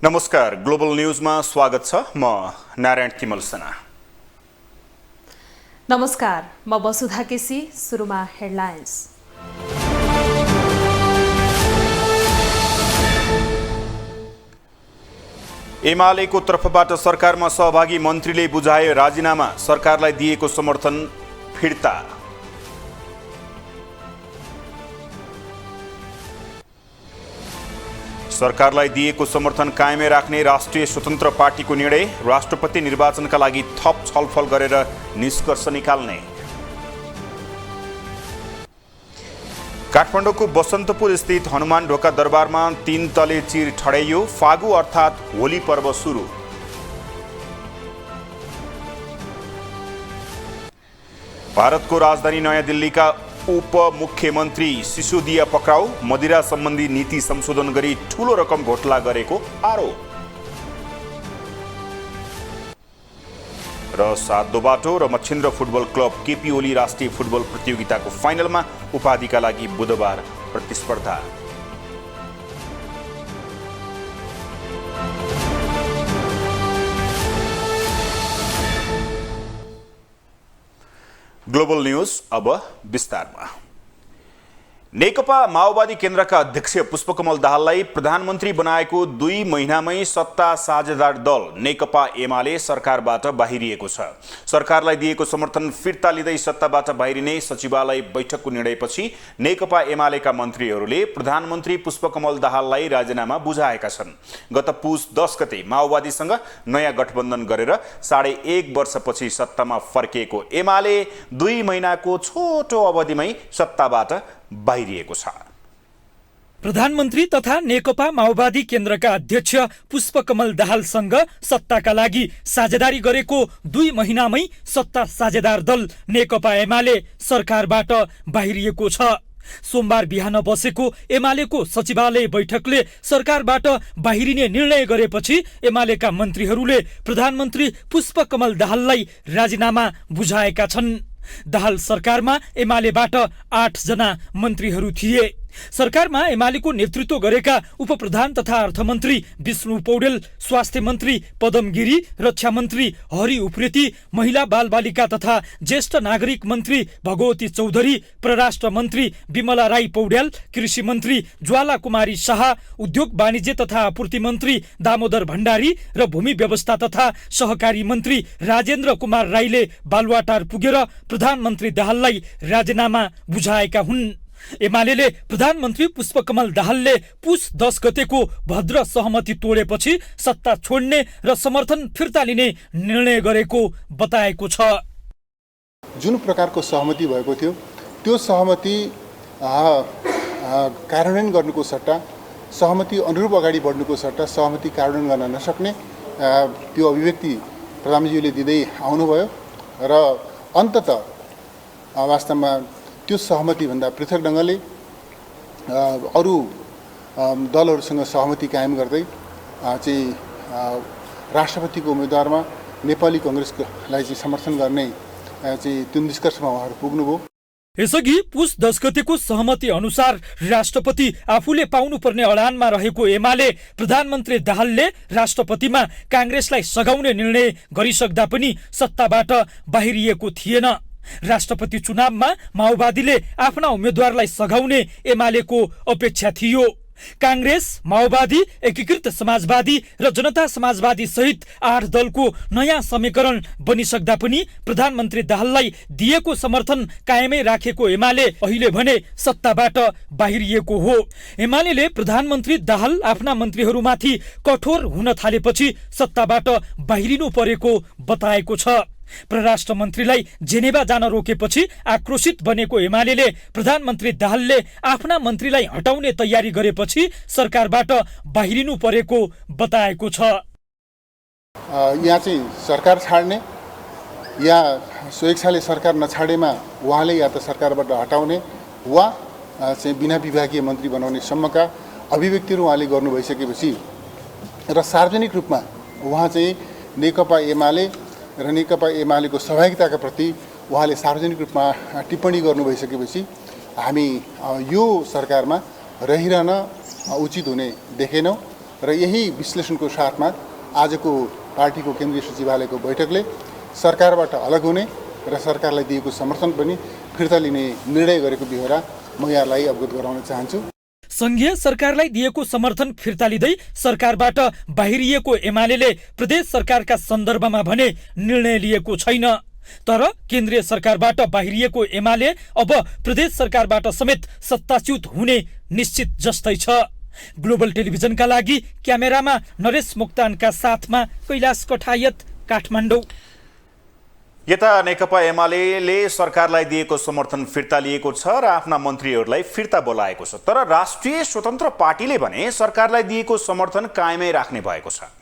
नमस्कार, ग्लोबल न्यूजमा स्वागत छ। म नारायण तिमल सेना। नमस्कार, म वसुधा केसी। सुरुमा हेडलाइन्स। एमालेको तर्फबाट सरकारमा सहभागी मन्त्रीले बुझाए राजीनामा, सरकारलाई दिएको समर्थन फिर्ता। सरकारलाई दिएको समर्थन कायमै राख्ने राष्ट्रिय स्वतन्त्र पार्टीको निर्णय, राष्ट्रपति निर्वाचनका लागि थप छलफल गरेर निष्कर्ष निकाल्ने। काठमाडौँको बसन्तपुर स्थित हनुमान ढोका दरबारमा 3 तले चिर ठड्याइयो, फागु अर्थात् होली पर्व सुरु। भारतको राजधानी नयाँ दिल्लीका उप मुख्यमन्त्री सिसोदिया पक्राउ, मदिरा सम्बन्धी नीति संशोधन गरी ठूलो रकम घोटाला गरेको आरोप। र सात बाटो र मच्छिन्द्र फुटबल क्लब केपी ओली राष्ट्रिय फुटबल प्रतियोगिताको फाइनलमा उपाधिका लागि बुधबार प्रतिस्पर्धा। ग्लोबल न्यूज अब विस्तारमा। नेकपा माओवादी केन्द्रका अध्यक्ष पुष्पकमल दाहाललाई प्रधानमन्त्री बनाएको 2 महिनामै सत्ता साझेदार दल नेकपा एमाले सरकारबाट बाहिरिएको छ। सरकारलाई दिएको समर्थन फिर्ता लिँदै सत्ताबाट बाहिरिने सचिवालय बैठकको निर्णयपछि नेकपा एमालेका मन्त्रीहरूले प्रधानमन्त्री पुष्पकमल दाहाललाई राजीनामा बुझाएका छन्। गत पुस 10 गते माओवादीसँग नयाँ गठबन्धन गरेर 1.5 वर्षपछि सत्तामा फर्किएको एमाले 2 महिनाको छोटो अवधिमै सत्ताबाट बाहिरिएको छ। प्रधानमन्त्री तथा नेकपा माओवादी केन्द्रका अध्यक्ष पुष्पकमल दाहालसँग सत्ताका लागि साझेदारी गरेको 2 महिनामै सत्ता साझेदार दल नेकपा एमाले सरकारबाट बाहिरिएको छ। सोमबार बिहान बसेको एमालेको सचिवालय बैठकले सरकारबाट बाहिरिने निर्णय गरेपछि एमालेका मन्त्रीहरूले प्रधानमन्त्री पुष्पकमल दाहाललाई राजीनामा बुझाएका छन्। दाहाल सरकारमा एमालेबाट 8 जना मन्त्रीहरू थिए। सरकारमा एमालेको नेतृत्व गरेका उपप्रधान तथा अर्थमन्त्री विष्णु पौडेल, स्वास्थ्य मन्त्री पदम गिरी, रक्षा मन्त्री हरि उप्रेती, महिला बालबालिका तथा ज्येष्ठ नागरिक मन्त्री भगवती चौधरी, परराष्ट्र मन्त्री विमला राई पौड्याल, कृषि मन्त्री ज्वाला कुमारी शाह, उद्योग वाणिज्य तथा आपूर्ति मन्त्री दामोदर भण्डारी र भूमि व्यवस्था तथा सहकारी मन्त्री राजेन्द्र कुमार राईले बालुवाटार पुगेर प्रधानमन्त्री दाहाललाई राजीनामा बुझाएका हुन्। एमालेले प्रधानमन्त्री पुष्पकमल दाहालले पुस 10 गतेको भद्र सहमति तोडेपछि सत्ता छोड्ने र समर्थन फिर्ता लिने निर्णय गरेको बताएको छ। जुन प्रकारको सहमति भएको थियो त्यो सहमति कार्यान्वयन गर्नुको सट्टा, सहमति अनुरूप अगाडि बढ्नुको सट्टा सहमति कार्यान्वयन गर्न नसक्ने त्यो अभिव्यक्ति प्रधानमन्त्रीले दिँदै आउनुभयो र अन्ततः वास्तवमा त्यो सहमतिभन्दा पृथक ढङ्गले अरू दलहरूसँग सहमति कायम गर्दै चाहिँ राष्ट्रपतिको उम्मेदवारमा नेपाली कङ्ग्रेसलाई चाहिँ समर्थन गर्ने चाहिँ त्यो निष्कर्षमा उहाँहरू पुग्नुभयो। यसअघि पुस 10 गतेको सहमति अनुसार राष्ट्रपति आफूले पाउनुपर्ने अडानमा रहेको एमाले प्रधानमन्त्री दाहालले राष्ट्रपतिमा काङ्ग्रेसलाई सघाउने निर्णय गरिसक्दा पनि सत्ताबाट बाहिरिएको थिएन। राष्ट्रपति चुनावमा माओवादीले आफ्ना उम्मेद्वारलाई सघाउने एमालेको अपेक्षा थियो। काङ्ग्रेस, माओवादी, एकीकृत समाजवादी र जनता समाजवादी सहित 8 दलको नयाँ समीकरण बनिसक्दा पनि प्रधानमन्त्री दाहाललाई दिएको समर्थन कायमै राखेको एमाले अहिले भने सत्ताबाट बाहिरिएको हो। एमालेले प्रधानमन्त्री दाहाल आफ्ना मन्त्रीहरूमाथि कठोर हुन थालेपछि सत्ताबाट बाहिरिनु परेको बताएको छ। परराष्ट्र मन्त्रीलाई जेनेभा जान रोकेपछि आक्रोशित बनेको एमालेले प्रधानमन्त्री दाहालले आफ्ना मन्त्रीलाई हटाउने तयारी गरेपछि सरकारबाट बाहिरिनु परेको बताएको छ। यहाँ चाहिँ सरकार छाड्ने या स्वेच्छाले सरकार नछाडेमा उहाँले या त सरकारबाट हटाउने वा चाहिँ बिना विभागीय मन्त्री बनाउने सम्मका अभिव्यक्तिहरू उहाँले गर्नु भइसकेपछि र सार्वजनिक रूपमा उहाँ चाहिँ नेकपा एमाले र नेकपा एमालेको सहभागिताका प्रति उहाँले सार्वजनिक रूपमा टिप्पणी गर्नु भइसकेपछि हामी यो सरकारमा रहिरहन उचित हुने देखेनौँ र यही विश्लेषणको साथमा आजको पार्टीको केन्द्रीय सचिवालयको बैठकले सरकारबाट अलग हुने र सरकारलाई दिएको समर्थन पनि फिर्ता लिने निर्णय गरेको बेहोरा म यहाँलाई अवगत गराउन चाहन्छु। संघीय सरकारलाई दिएको समर्थन फिर्ता लिँदै सरकारबाट बाहिरिएको एमाले प्रदेश सरकारका सन्दर्भमा भने निर्णय लिएको छैन। तर केन्द्रीय सरकारबाट बाहिरिएको एमाले अब प्रदेश सरकारबाट समेत सत्ताच्युत हुने निश्चित जस्तै छ। ग्लोबल टेलिभिजनका लागि क्यामेरामा नरेश मोक्तानका साथमा कैलाश कठायत, काठमाडौँ। यता नेकपा एमाले सरकारलाई दिएको समर्थन फिर्ता लिएको छ र आफ्ना मन्त्रीहरूलाई फिर्ता बोलाएको छ। तर राष्ट्रिय स्वतन्त्र पार्टीले भने सरकारलाई दिएको समर्थन कायमै राख्ने भएको छ।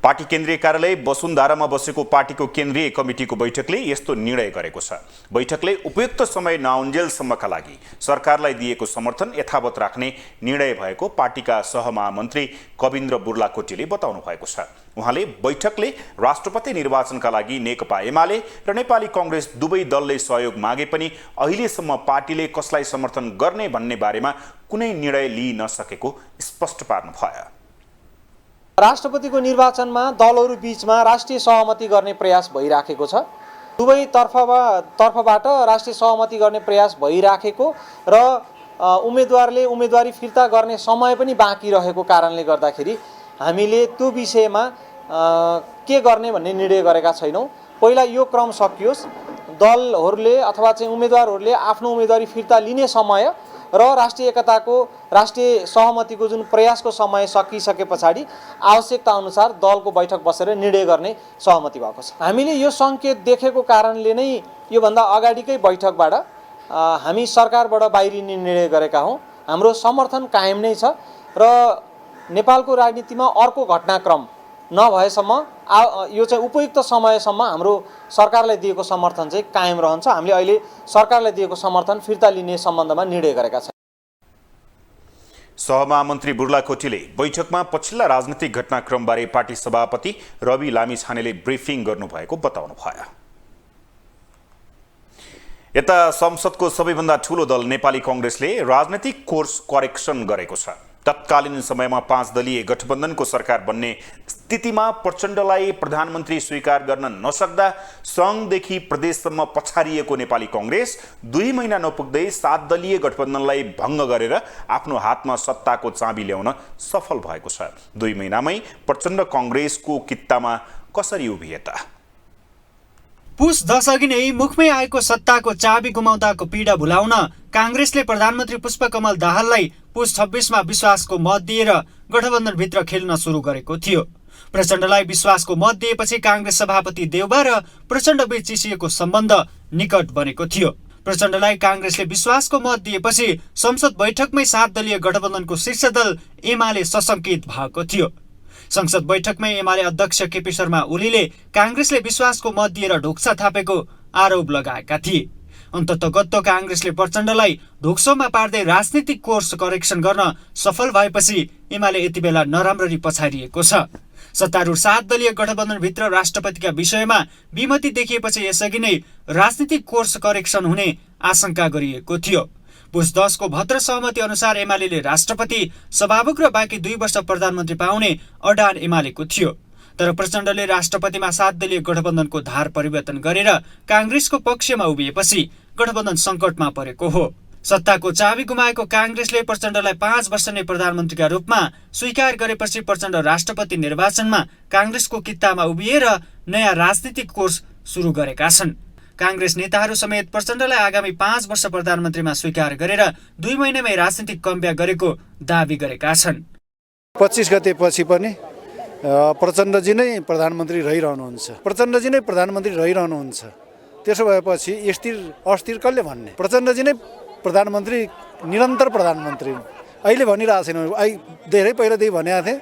पार्टी केन्द्रीय कार्यालय वसुन्धरामा बसेको पार्टीको केन्द्रीय कमिटीको बैठकले यस्तो निर्णय गरेको छ। बैठकले उपयुक्त समय नआउन्जेलसम्मका लागि सरकारलाई दिएको समर्थन यथावत राख्ने निर्णय भएको पार्टीका सहमहामन्त्री कविन्द्र बुर्लाकोटीले बताउनु भएको छ। उहाँले बैठकले राष्ट्रपति निर्वाचनका लागि नेकपा एमाले र नेपाली कांग्रेस दुवै दलले सहयोग मागे पनि अहिलेसम्म पार्टीले कसलाई समर्थन गर्ने भन्ने बारेमा कुनै निर्णय लिइ नसकेको स्पष्ट पार्नुभयो। राष्ट्रपतिको निर्वाचनमा दलहरू बीचमा राष्ट्रिय सहमति गर्ने प्रयास भइराखेको छ। दुवै तर्फबाट राष्ट्रिय सहमति गर्ने प्रयास भइराखेको र उम्मेदवारले उम्मेदवारी फिर्ता गर्ने समय पनि बाँकी रहेको कारणले गर्दाखेरि हामीले त्यो विषयमा के गर्ने भन्ने निर्णय गरेका छैनौँ। पहिला यो क्रम सकियोस्, दलहरूले अथवा चाहिँ उम्मेदवारहरूले आफ्नो उम्मेदवारी फिर्ता लिने समय र राष्ट्रिय एकताको राष्ट्रिय सहमतिको जुन प्रयासको समय सकिसके पछाडि आवश्यकता अनुसार दलको बैठक बसेर निर्णय गर्ने सहमति भएको छ। हामीले यो सङ्केत देखेको कारणले नै योभन्दा अगाडिकै बैठकबाट हामी सरकारबाट बाहिरिने निर्णय गरेका हौँ। हाम्रो समर्थन कायम नै छ र नेपालको राजनीतिमा अर्को घटनाक्रम नभएसम्म यो चाहिँ उपयुक्त समयसम्म हाम्रो सरकारलाई दिएको समर्थन चाहिँ कायम रहन्छ। हामीले अहिले सरकारलाई दिएको समर्थन फिर्ता लिने सम्बन्धमा निर्णय गरेका छौँ। सहमहामन्त्री बुर्लाकोटीले बैठकमा पछिल्ला राजनीतिक घटनाक्रमबारे पार्टी सभापति रवि लामिछानेले ब्रिफिङ गर्नुभएको बताउनु भयो। यता संसदको सबैभन्दा ठूलो दल नेपाली कांग्रेसले राजनीतिक कोर्स करेक्सन गरेको छ। तत्कालीन समयमा 5 दलीय गठबन्धनको सरकार बन्ने स्थितिमा प्रचण्डलाई प्रधानमन्त्री स्वीकार गर्न नसक्दा सङ्घदेखि प्रदेशसम्म पछारिएको नेपाली कांग्रेस 2 महिना नपुग्दै 7 दलीय गठबन्धनलाई भङ्ग गरेर आफ्नो हातमा सत्ताको चाबी ल्याउन सफल भएको छ। 2 महिनामै प्रचण्ड कांग्रेसको कित्तामा कसरी उभिए त? पुस 10 अघि नै मुखमै आएको सत्ताको चाबी गुमाउँदाको पीडा भुलाउन कांग्रेसले प्रधानमन्त्री पुष्पकमल दाहाललाई पुस 26 मा विश्वासको मत दिएर गठबन्धनभित्र खेल्न सुरु गरेको थियो। प्रचण्डलाई विश्वासको मत दिएपछि कांग्रेस सभापति देउबा र प्रचण्ड बीच चिसिएको सम्बन्ध निकट बनेको थियो। प्रचण्डलाई कांग्रेसले विश्वासको मत दिएपछि संसद बैठकमै 7 दलीय गठबन्धनको शीर्ष दल एमाले सशंकित भएको थियो। संसद बैठकमै एमाले अध्यक्ष केपी शर्मा ओलीले कांग्रेसले विश्वासको मत दिएर ढोक्सा थापेको आरोप लगाएका थिए। अन्ततगत कांग्रेसले प्रचण्डलाई ढोक्सोमा पार्दै राजनीतिक कोर्स करेक्सन गर्न सफल भएपछि एमाले यति बेला नराम्ररी पछारिएको छ। सत्तारूढ 7 दलीय गठबन्धनभित्र राष्ट्रपतिका विषयमा विमति देखिएपछि यसअघि नै राजनीतिक कोर्स करेक्सन हुने आशंका गरिएको थियो। पुस 10 को भद्र सहमति अनुसार एमाले राष्ट्रपति, सभामुख र बाँकी 2 वर्ष प्रधानमन्त्री पाउने अडान एमालेको थियो। तर प्रचण्डले राष्ट्रपतिमा 7 दलीय गठबन्धनको धार परिवर्तन गरेर कांग्रेसको पक्षमा उभिएपछि गठबन्धन सङ्कटमा परेको हो। सत्ताको चाबी गुमाएको कांग्रेसले प्रचण्डलाई 5 वर्ष नै प्रधानमन्त्रीका रूपमा स्वीकार गरेपछि प्रचण्ड राष्ट्रपति निर्वाचनमा कांग्रेसको कित्तामा उभिएर नयाँ राजनीतिक कोर्स सुरु गरेका छन्। कांग्रेस नेताहरू समेत प्रचण्डलाई आगामी 5 वर्ष प्रधानमन्त्रीमा स्वीकार गरेर 2 महिनामै राजनीतिक कम्ब्याक गरेको दावी गरेका छन्। 25 गते पछि पनि प्रचण्डजी नै प्रधानमन्त्री रहिरहनुहुन्छ। प्रचण्डजी नै प्रधानमन्त्री रहिरहनुहुन्छ। त्यसो भएपछि अस्थिर कसले भन्ने? प्रचण्डजी नै प्रधानमन्त्री, निरन्तर प्रधानमन्त्री। अहिले भनिरहेको छैन, धेरै पहिलादेखि भनेको थिएँ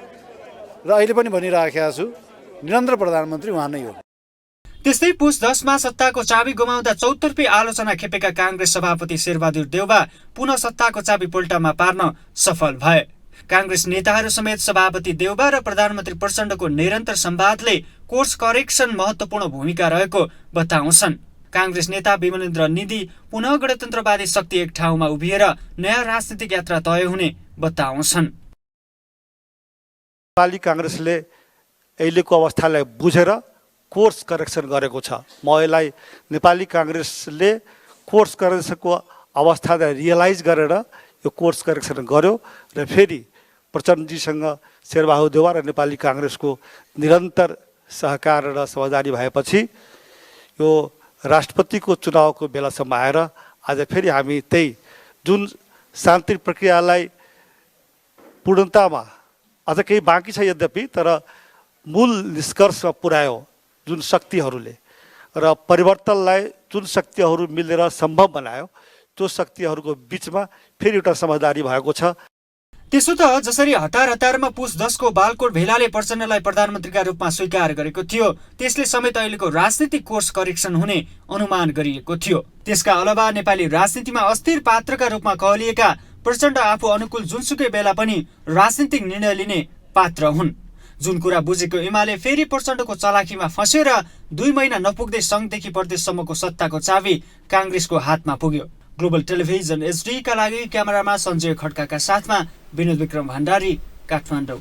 र अहिले पनि भनिराखेको छु, निरन्तर प्रधानमन्त्री उहाँ नै हो। त्यस्तै पुस 10 मा सत्ताको चाबी गुमाउँदा चौतर्फी आलोचना खेपेका कांग्रेस सभापति शेरबहादुर देउबा पुनः सत्ताको चाबी पोल्टामा पार्न सफल भए। कांग्रेस नेताहरू समेत सभापति देउबा र प्रधानमन्त्री प्रचण्डको निरन्तर संवादले कोर्स करेक्सन महत्त्वपूर्ण भूमिका रहेको बताउँछन्। कांग्रेस नेता विमलेन्द्र निधि पुनः गणतन्त्रवादी शक्ति एक ठाउँमा उभिएर नयाँ राजनीतिक यात्रा तय हुने बताउँछन्। नेपाली काङ्ग्रेसले अहिलेको अवस्थालाई बुझेर कोर्स करेक्सन गरेको छ। म यसलाई नेपाली काङ्ग्रेसले कोर्स करेक्सनको अवस्थालाई रियलाइज गरेर यो कोर्स करेक्सन गर्यो र फेरि प्रचण्डजीसँग शेरबहादुर देउवा र नेपाली काङ्ग्रेसको निरन्तर सहकार र समझदारी भएपछि यो राष्ट्रपतिको चुनावको बेलासम्म आएर आज फेरि हामी त्यही जुन शान्ति प्रक्रियालाई पूर्णतामा अझ केही बाँकी छ यद्यपि, तर मूल निष्कर्षमा पुर्यायो जुन शक्तिहरूले र परिवर्तनलाई जुन शक्तिहरू मिलेर सम्भव बनायो, त्यो शक्तिहरूको बिचमा फेरि एउटा समझदारी भएको छ। त्यसो त जसरी हतार हतारमा पुस 10 को बालकोट भेलाले प्रचण्डलाई प्रधानमन्त्रीका रूपमा स्वीकार गरेको थियो, त्यसले समेत अहिलेको राजनीतिक कोर्स करेक्सन हुने अनुमान गरिएको थियो। त्यसका अलावा नेपाली राजनीतिमा अस्थिर पात्रका रूपमा कहलिएका प्रचण्ड आफू अनुकूल जुनसुकै बेला पनि राजनीतिक निर्णय लिने पात्र हुन्। जुन कुरा बुझेको एमाले फेरि प्रचण्डको चलाखीमा फस्यो र 2 महिना नपुग्दै सङ्घदेखि प्रदेशसम्मको सत्ताको चाबी काङ्ग्रेसको हातमा पुग्यो। ग्लोबल टेलिभिजन HD का लागि क्यामेरामा सञ्जय खड्काका साथमा विनोद विक्रम भण्डारी, काठमाडौँ।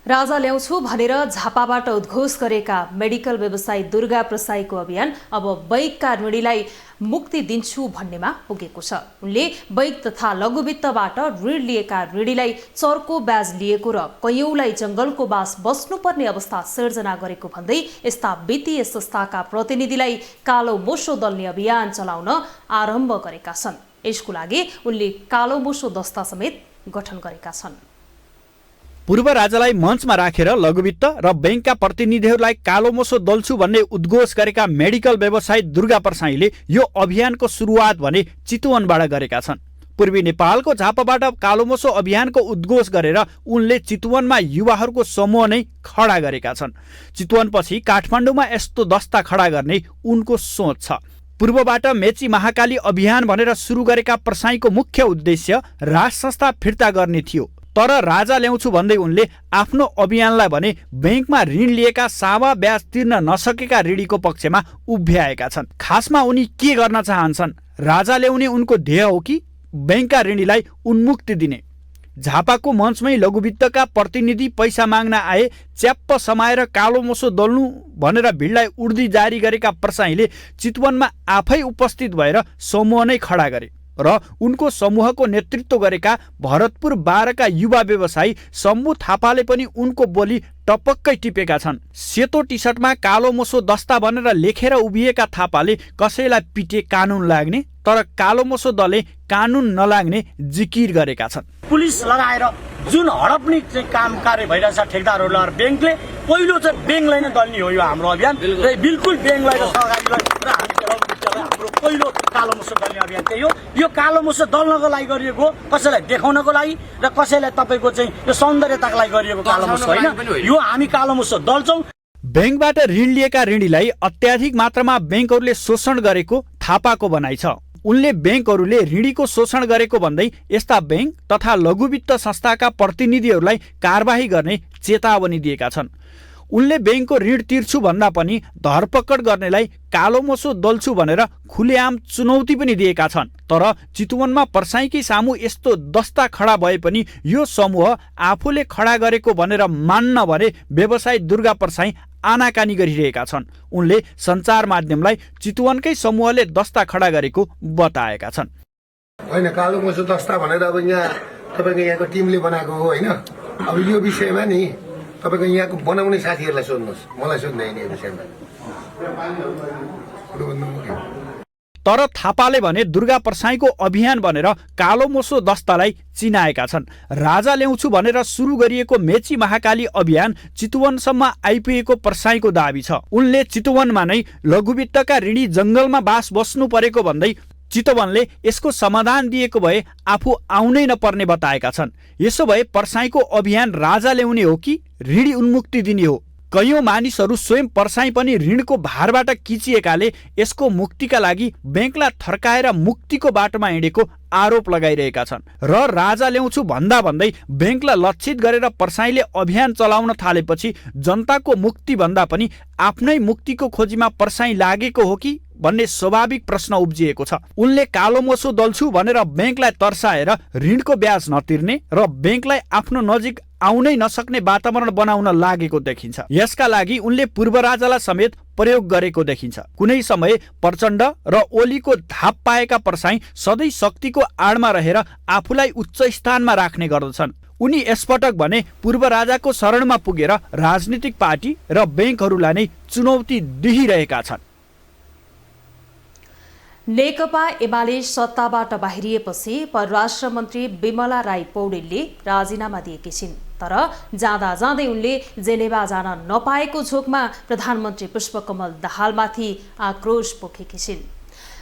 राजा ल्याउँछु भनेर झापाबाट उद्घोष गरेका मेडिकल व्यवसायी दुर्गा प्रसाईको अभियान अब बैकका ऋणीलाई मुक्ति दिन्छु भन्नेमा पुगेको छ। उनले बैक तथा लघुवित्तबाट ऋण लिएका ऋणीलाई चर्को ब्याज लिएको र कैयौंलाई जंगलको बास बस्नुपर्ने अवस्था सिर्जना गरेको भन्दै यस्ता वित्तीय संस्थाका प्रतिनिधिलाई कालो मोसो दल्ने अभियान चलाउन आरम्भ गरेका छन्। यसको लागि उनले कालो मोसो दस्ता समेत गठन गरेका छन्। पूर्व राजालाई मञ्चमा राखेर लघुवित्त र बैंकका प्रतिनिधिहरूलाई कालोमोसो दल्छु भन्ने उद्घोष गरेका मेडिकल व्यवसायी दुर्गा प्रसाईले यो अभियानको सुरुवात भने चितवनबाट गरेका छन्। पूर्वी नेपालको झापाबाट कालोमोसो अभियानको उद्घोष गरेर उनले चितवनमा युवाहरूको समूह नै खडा गरेका छन्। चितवनपछि काठमाडौँमा यस्तो दस्ता खडा गर्ने उनको सोच छ। पूर्वबाट मेची महाकाली अभियान भनेर सुरु गरेका प्रसाईको मुख्य उद्देश्य राज संस्था फिर्ता गर्ने थियो। तर राजा ल्याउँछु भन्दै उनले आफ्नो अभियानलाई भने बैंकमा ऋण लिएका सावा ब्याज तिर्न नसकेका ऋणीको पक्षमा उभ्याएका छन्। खासमा उनी के गर्न चाहन्छन्? राजा ल्याउने उनको ध्येय हो कि बैंकका ऋणीलाई उन्मुक्ति दिने? झापाको मञ्चमै लघुवित्तका प्रतिनिधि पैसा माग्न आए, च्याप्प समाएर कालोमोसो दल्नु भनेर भिडलाई उर्दी जारी गरेका प्रसाईले चितवनमा आफै उपस्थित भएर समूह नै खडा गरे र उनको समूहको नेतृत्व गरेका भरतपुर 12 का युवा व्यवसायी शम्भु थापाले पनि उनको बोली टपक्कै टिपेका छन्। सेतो टी सर्टमा कालोमोसो दस्ता भनेर लेखेर उभिएका थापाले कसैलाई पिटे कानुन लाग्ने, तर कालोमोसो दलले कानुन नलाग्ने जिकिर गरेका छन्। पुलिस लगाएर जुन हडप्ने चाहिँ काम कार्य भइरहेछ ठेकदारहरूलाई बैंकले पहिलो चाहिँ बैंकलाई नै दल्ने हो यो हाम्रो अभियान। र बिल्कुल बैंकलाई र सहकारीलाई र हाम्रो पहिलो कालोमोसो दल्ने अभियान त्यही हो। यो कालोमोसो दल्नको लागि गरिएको, कसैलाई देखाउनको लागि र कसैलाई तपाईँको चाहिँ यो सौन्दर्यताको लागि गरिएको कालोमोसो होइन। यो हामी कालोमोसो दल्छौँ। बैंकबाट ऋण लिएका ऋणीलाई अत्याधिक मात्रामा बैंकहरूले शोषण गरेको थापाको भनाइ छ। उनले बैंकहरूले ऋणीको शोषण गरेको भन्दै यस्ता बैंक तथा लघुवित्त संस्थाका प्रतिनिधिहरूलाई कारबाही गर्ने चेतावनी दिएका छन्। उनले बैंकको ऋण तिर्छु भन्दा पनि धरपकड गर्नेलाई कालोमोसो दल्छु भनेर खुलेआम चुनौती पनि दिएका छन्। तर चितवनमा प्रसाईकै सामु यस्तो दस्ता खडा भए पनि यो समूह आफूले खडा गरेको भनेर मान्न भने व्यवसायी दुर्गा प्रसाई आनाकानी गरिरहेका छन्। उनले सञ्चार माध्यमलाई चितवनकै समूहले दस्ता खडा गरेको बताएका छन्। होइन, कालोमोसो दस्ता भनेर अब यहाँ तपाईँको यहाँको टिमले बनाएको हो होइन। अब यो विषयमा नि तपाईँको यहाँको बनाउने साथीहरूलाई सोध्नुहोस्, मलाई सोध्दैन यो विषयमा। तर थापाले भने दुर्गा प्रसाईको अभियान भनेर कालोमोसो दस्तालाई चिनाएका छन्। राजा ल्याउँछु भनेर सुरु गरिएको मेची महाकाली अभियान चितवनसम्म आइपुगेको प्रसाईको दाबी छ। उनले चितवनमा नै लघुवित्तका ऋणी जंगलमा बास बस्नु परेको भन्दै चितवनले यसको समाधान दिएको भए आफू आउनै नपर्ने बताएका छन्। यसो भए प्रसाईको अभियान राजा ल्याउने हो कि ऋणी उन्मुक्ति दिने हो? कैयौं मानिसहरू स्वयं प्रसाई पनि ऋणको भारबाट किचिएकाले यसको मुक्तिका लागि बैंकलाई थर्काएर मुक्तिको बाटोमा हिँडेको आरोप लगाइरहेका छन्। र राजा ल्याउँछु भन्दा भन्दै बैंकलाई लक्षित गरेर प्रसाईले अभियान चलाउन थालेपछि जनताको मुक्ति भन्दा पनि आफ्नै मुक्तिको खोजीमा प्रसाई लागेको हो कि भन्ने स्वाभाविक प्रश्न उब्जिएको छ। उनले कालो मोसो दल्छु भनेर बैंकलाई तर्साएर ऋणको ब्याज नतिर्ने र बैंकलाई आफ्नो नजिक आउनै नसक्ने वातावरण बनाउन लागेको देखिन्छ। यसका लागि उनले पूर्व राजालाई समेत प्रयोग गरेको देखिन्छ। कुनै समय प्रचण्ड र ओलीको धाप पाएका परसाई सधैँ शक्तिको आडमा रहेर आफूलाई उच्च स्थानमा राख्ने गर्दछन्। उनी यसपटक भने पूर्व राजाको शरणमा पुगेर राजनीतिक पार्टी र बैंकहरूलाई नै चुनौती दिइरहेका छन्। नेकपा एमाले सत्ताबाट बाहिरिएपछि परराष्ट्र मन्त्री बिमला राई पौडेलले राजीनामा दिएकी छिन्। तर जाँदा जाँदै उनले जेनेभा जान नपाएको झोकमा प्रधानमन्त्री पुष्पकमल दाहालमाथि आक्रोश पोखेकी छिन्।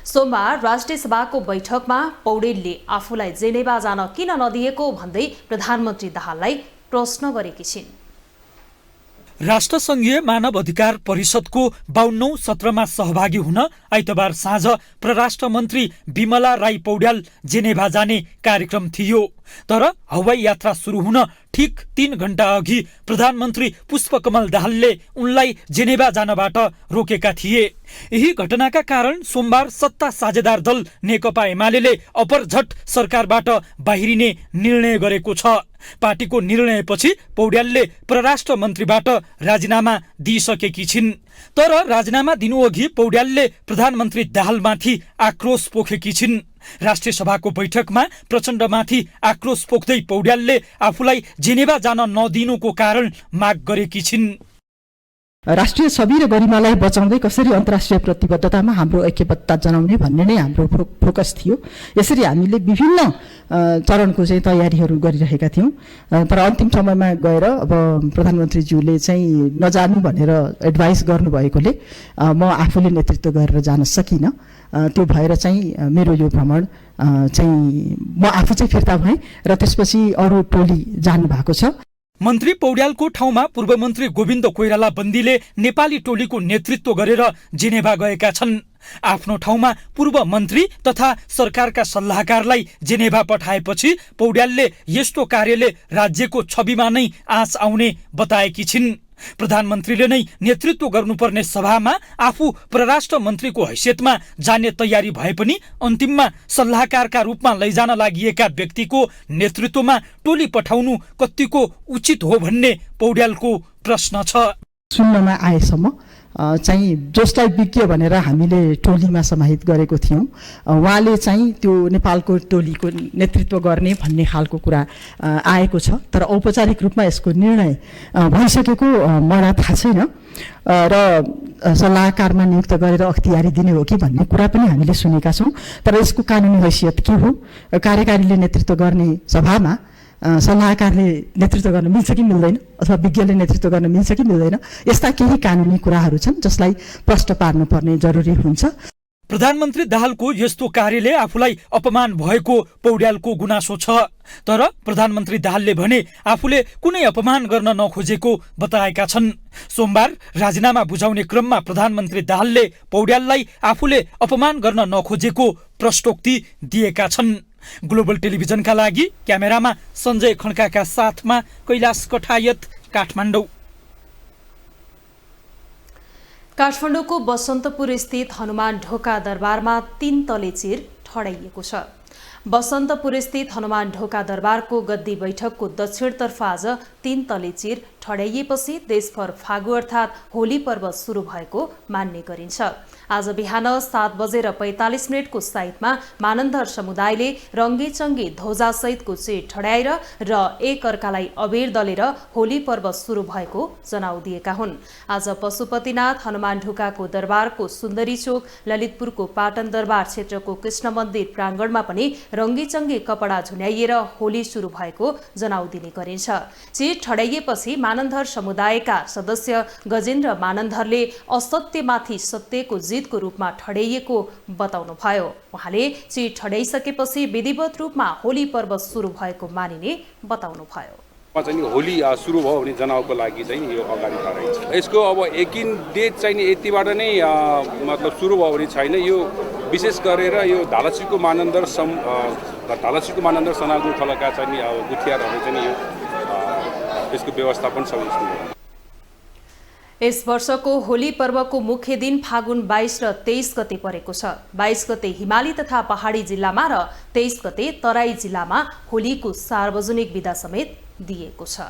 सोमबार राष्ट्रिय सभाको बैठकमा पौडेलले आफूलाई जेनेभा जान किन नदिएको भन्दै प्रधानमन्त्री दाहाललाई प्रश्न गरेकी छिन्। राष्ट्रसङ्घीय मानव अधिकार परिषदको 52औं सत्रमा सहभागी हुन आइतबार साँझ परराष्ट्र मन्त्री बिमला राई पौड्याल जेनेभा जाने कार्यक्रम थियो। तर हवाई यात्रा सुरु हुन ठिक 3 घण्टा अघि प्रधानमन्त्री पुष्पकमल दाहालले उनलाई जेनेभा जानबाट रोकेका थिए। यही घटनाका कारण सोमबार सत्ता साझेदार दल नेकपा एमाले अपरझट सरकारबाट बाहिरिने निर्णय गरेको छ। पार्टीको निर्णयपछि पौड्यालले परराष्ट्र मन्त्रीबाट राजीनामा दिइसकेकी छिन्। तर राजीनामा दिनुअघि पौड्यालले प्रधानमन्त्री दाहालमाथि आक्रोश पोखेकी छिन्। राष्ट्रिय सभाको बैठकमा प्रचण्डमाथि आक्रोश पोख्दै पौड्यालले आफूलाई जेनेभा जान नदिनुको कारण माग गरेकी छिन्। राष्ट्रिय छवि र गरिमालाई बचाउँदै कसरी अन्तर्राष्ट्रिय प्रतिबद्धतामा हाम्रो ऐक्यबद्धता जनाउने भन्ने नै हाम्रो फोकस थियो। यसरी हामीले विभिन्न चरणको चाहिँ तयारीहरू गरिरहेका थियौँ। तर अन्तिम समयमा गएर अब प्रधानमन्त्रीज्यूले चाहिँ नजानु भनेर एडभाइस गर्नुभएकोले म आफूले नेतृत्व गरेर जान सकिनँ। त्यो भएर चाहिँ मेरो यो भ्रमण चाहिँ म आफू चाहिँ फिर्ता भएँ र त्यसपछि अरू टोली जानु भएको छ। मन्त्री पौड्यालको ठाउँमा पूर्व मन्त्री गोविन्द कोइराला बन्दीले नेपाली टोलीको नेतृत्व गरेर जेनेभा गएका छन्। आफ्नो ठाउँमा पूर्व मन्त्री तथा सरकारका सल्लाहकारलाई जेनेभा पठाएपछि पौड्यालले यस्तो कार्यले राज्यको छविमा नै आँच आउने बताएकी छिन्। प्रधानमन्त्रीले नै नेतृत्व गर्नुपर्ने सभामा आफू परराष्ट्र मन्त्रीको हैसियतमा जाने तयारी भए पनि अन्तिममा सल्लाहकारका रूपमा लैजान लागिएका व्यक्तिको नेतृत्वमा टोली पठाउनु कतिको उचित हो भन्ने पौड्यालको प्रश्न छ। सुन्नमा आएसम्म चाहिँ जसलाई विज्ञ भनेर हामीले टोलीमा समाहित गरेको थियौँ उहाँले चाहिँ त्यो नेपालको टोलीको नेतृत्व गर्ने भन्ने खालको कुरा आएको छ। तर औपचारिक रूपमा यसको निर्णय भइसकेको मलाई थाहा छैन र सल्लाहकारमा नियुक्त गरेर अख्तियारी दिने हो कि भन्ने कुरा पनि हामीले सुनेका छौँ। तर यसको कानुनी हैसियत के हो, कार्यकारीले नेतृत्व गर्ने सभामा सल्लाहकारले नेतृत्व गर्न मिल्छ कि मिल्दैन अथवा विज्ञले नेतृत्व गर्न मिल्छ कि मिल्दैन, यस्ता केही कानुनी कुराहरू छन् जसलाई प्रश्न पार्नुपर्ने जरुरी हुन्छ। प्रधानमन्त्री दाहालको यस्तो कार्यले आफूलाई अपमान भएको पौड्यालको गुनासो छ। तर प्रधानमन्त्री दाहालले भने आफूले कुनै अपमान गर्न नखोजेको बताएका छन्। सोमबार राजीनामा बुझाउने क्रममा प्रधानमन्त्री दाहालले पौड्याललाई आफूले अपमान गर्न नखोजेको प्रश्नोक्ति दिएका छन्। ग्लोबल टेलिभिजनका लागि क्यामेरामा सञ्जय खड्काका साथमा कैलाश कठायत, काठमाडौँ। काठमाडौँको बसन्तपुर स्थित हनुमान ढोका दरबारमा 3 तले चिर ठडाइएको छ। बसन्तपुर स्थित हनुमान ढोका दरबारको गद्दी बैठकको दक्षिणतर्फ आज 3 तले चिर ठडाइएपछि देशभर फागु अर्थात् होली पर्व सुरु भएको मान्ने गरिन्छ। आज बिहान 7:45 को साइतमा मानन्धर समुदायले रङ्गीचङ्गी ध्वजासहितको चिर ठडाएर र एक अर्कालाई अबेर दलेर होली पर्व सुरु भएको जनाउ दिएका हुन्। आज पशुपतिनाथ हनुमान ढोकाको दरबारको सुन्दरी चोक, ललितपुरको पाटन दरबार क्षेत्रको कृष्ण मन्दिर प्राङ्गणमा पनि रङ्गीचङ्गी कपडा झुन्याइएर होली सुरु भएको जनाउ दिने गरिन्छ। चिर ठडाइएपछि मानन्धर समुदायका सदस्य गजेन्द्र मानन्धरले असत्यमाथि सत्यको जितको रूपमा ठडाइएको बताउनुभयो। उहाँले चिर ठडाइसकेपछि विधिवत रूपमा होली पर्व सुरु भएको मानिने बताउनुभयो। चाहिँ होली सुरु भयो भने जनाउको लागि चाहिँ यो अगाडि बढाइन्छ। यसको अब एकिन डेट चाहिँ यतिबाट नै मतलब सुरु भयो भने छैन। यो विशेष गरेर यो धालसीको मानन्धर सनागु थलका चाहिँ गुठियारहरू चाहिँ यो यसको व्यवस्थापन सबै यस वर्षको होली पर्वको मुख्य दिन फागुन 22 र 23 गते परेको छ। 22 गते हिमाली तथा पहाडी जिल्लामा र 23 गते तराई जिल्लामा होलीको सार्वजनिक बिदा समेत दिएको छ।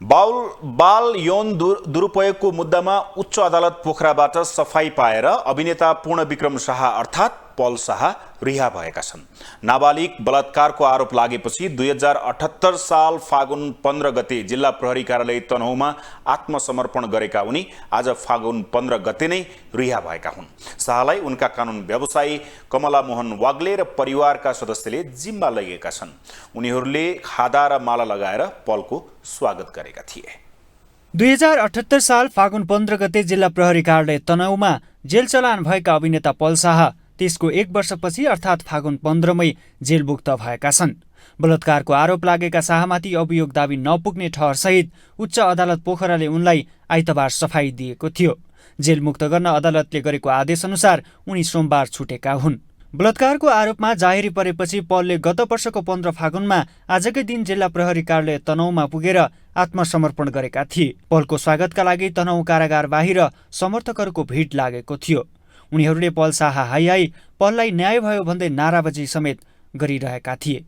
बाल यौन दुरुपयोगको मुद्दामा उच्च अदालत पोखराबाट सफाई पाएर अभिनेता पूर्ण विक्रम शाह अर्थात् पल शाह रिहा भएका छन्। नाबालिग बलात्कारको आरोप लागेपछि 2078 साल फागुन 15 गते जिल्ला प्रहरी कार्यालय तनहुँमा आत्मसमर्पण गरेका उनी आज फागुन 15 गते नै रिहा भएका हुन्। शाहलाई उनका कानुन व्यवसायी कमला मोहन वाग्ले र परिवारका सदस्यले जिम्मा लिएका छन्। उनीहरूले खादा र माला लगाएर पलको स्वागत गरेका थिए। 2078 साल फागुन 15 गते जिल्ला प्रहरी कार्यालय तनहुँमा जेल चलान भएका अभिनेता पल शाह त्यसको 1 वर्षपछि अर्थात् फागुन 15 मै जेलमुक्त भएका छन्। बलात्कारको आरोप लागेका शाहमाथि अभियोग दाबी नपुग्ने ठहरसहित उच्च अदालत पोखराले उनलाई आइतबार सफाई दिएको थियो। जेलमुक्त गर्न अदालतले गरेको आदेश अनुसार उनी सोमबार छुटेका हुन्। बलात्कारको आरोपमा जाहेरी परेपछि पलले गत वर्षको 15 फागुनमा आजकै दिन जिल्ला प्रहरी कार्यालय तनहुँमा पुगेर आत्मसमर्पण गरेका थिए। पलको स्वागतका लागि तनहुँ कारागार बाहिर समर्थकहरूको भिड लागेको थियो। उनीहरूले पल शाह हाई हाई पललाई न्याय भयो भन्दै नाराबाजी समेत गरिरहेका थिए।